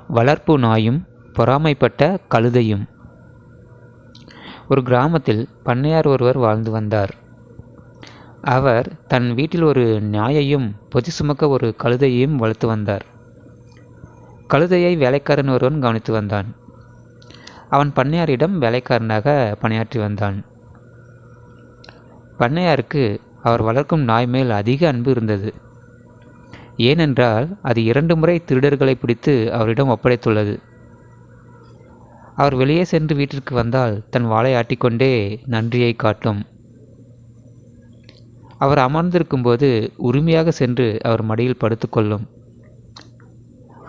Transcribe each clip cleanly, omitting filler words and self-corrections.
வளர்ப்பு நாயும் பொறாமைப்பட்ட கழுதையும். ஒரு கிராமத்தில் பண்ணையார் ஒருவர் வாழ்ந்து வந்தார். அவர் தன் வீட்டில் ஒரு நாயையும் பொதி சுமக்க ஒரு கழுதையையும் வளர்த்து வந்தார். கழுதையை வேலைக்காரன் ஒருவன் கவனித்து வந்தான். அவன் பண்ணையாரிடம் வேலைக்காரனாக பணியாற்றி வந்தான். பண்ணையாருக்கு அவர் வளர்க்கும் நாய் மேல் அதிக அன்பு இருந்தது. ஏனென்றால் அது 2 முறை திருடர்களை பிடித்து அவரிடம் ஒப்படைத்துள்ளது. அவர் வெளியே சென்று வீட்டிற்கு வந்தால் தன் வாளை ஆட்டிக்கொண்டே நன்றியை காட்டும். அவர் அமர்ந்திருக்கும்போது உரிமையாக சென்று அவர் மடியில் படுத்துக்கொள்ளும்.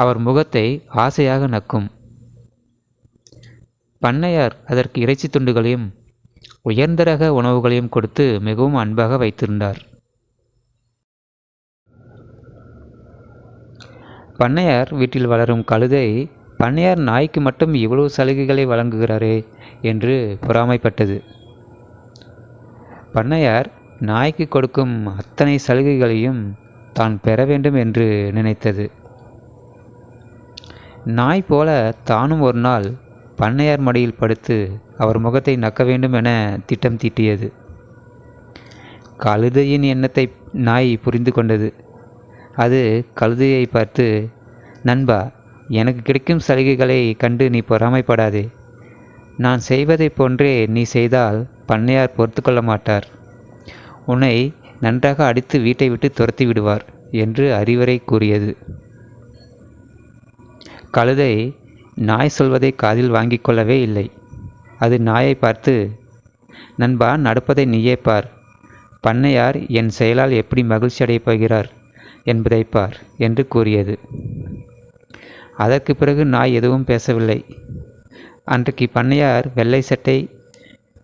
அவர் முகத்தை ஆசையாக நக்கும். பண்ணையார் அதற்கு இறைச்சி துண்டுகளையும் உயர்ந்த ரக உணவுகளையும் கொடுத்து மிகவும் அன்பாக வைத்திருந்தார். பண்ணையார் வீட்டில் வளரும் கழுதை பண்ணையார் நாய்க்கு மட்டும் இவ்வளவு சலுகைகளை வழங்குகிறாரே என்று பொறாமைப்பட்டது. பண்ணையார் நாய்க்கு கொடுக்கும் அத்தனை சலுகைகளையும் தான் பெற வேண்டும் என்று நினைத்தது. நாய் போல தானும் ஒரு நாள் பண்ணையார் மடியில் படுத்து அவர் முகத்தை நக்க வேண்டும் என திட்டம் தீட்டியது. கழுதையின் எண்ணத்தை நாய் புரிந்து கொண்டது. அது கழுதையை பார்த்து, நண்பா, எனக்கு கிடைக்கும் சலுகைகளை கண்டு நீ பொறாமைப்படாதே. நான் செய்வதைப் போன்றே நீ செய்தால் பண்ணையார் பொறுத்து கொள்ள மாட்டார். உன்னை நன்றாக அடித்து வீட்டை விட்டு துரத்தி விடுவார் என்று அறிவுரை கூறியது. கழுதை நாய் சொல்வதை காதில் வாங்கிக் கொள்ளவே இல்லை. அது நாயை பார்த்து, நண்பா, நடப்பதை நீயே பார். பண்ணையார் என் செயலால் எப்படி மகிழ்ச்சி அடையப் போகிறார் என்பதை பார் என்று கூறியது. அதற்கு பிறகு நாய் எதுவும் பேசவில்லை. அன்றைக்கு பண்ணையார் வெள்ளை சட்டை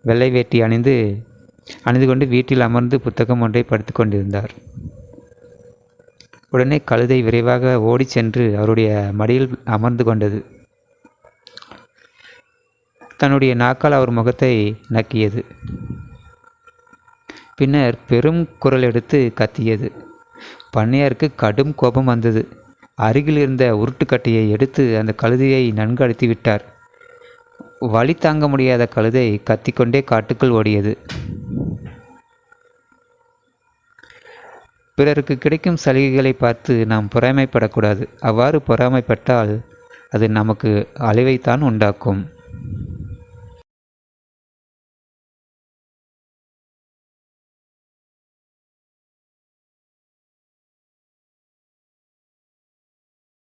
வெள்ளை வேட்டி அணிந்து கொண்டு வீட்டில் அமர்ந்து புத்தகம் ஒன்றை படித்து கொண்டிருந்தார். உடனே கழுதை விரைவாக ஓடி சென்று அவருடைய மடியில் அமர்ந்து கொண்டது. தன்னுடைய நாக்கால் அவர் முகத்தை நக்கியது. பின்னர் பெரும் குரல் எடுத்து கத்தியது. பண்ணையாருக்கு கடும் கோபம் வந்தது. அருகில் இருந்த உருட்டுக்கட்டையை எடுத்து அந்த கழுதையை நன்கு அடித்து விட்டார். வலி தாங்க முடியாத கழுதை கத்திக்கொண்டே காட்டுக்குள் ஓடியது. பிறருக்கு கிடைக்கும் சலுகைகளை பார்த்து நாம் பொறாமைப்படக்கூடாது. அவ்வாறு பொறாமைப்பட்டால் அது நமக்கு அழிவைத்தான் உண்டாக்கும்.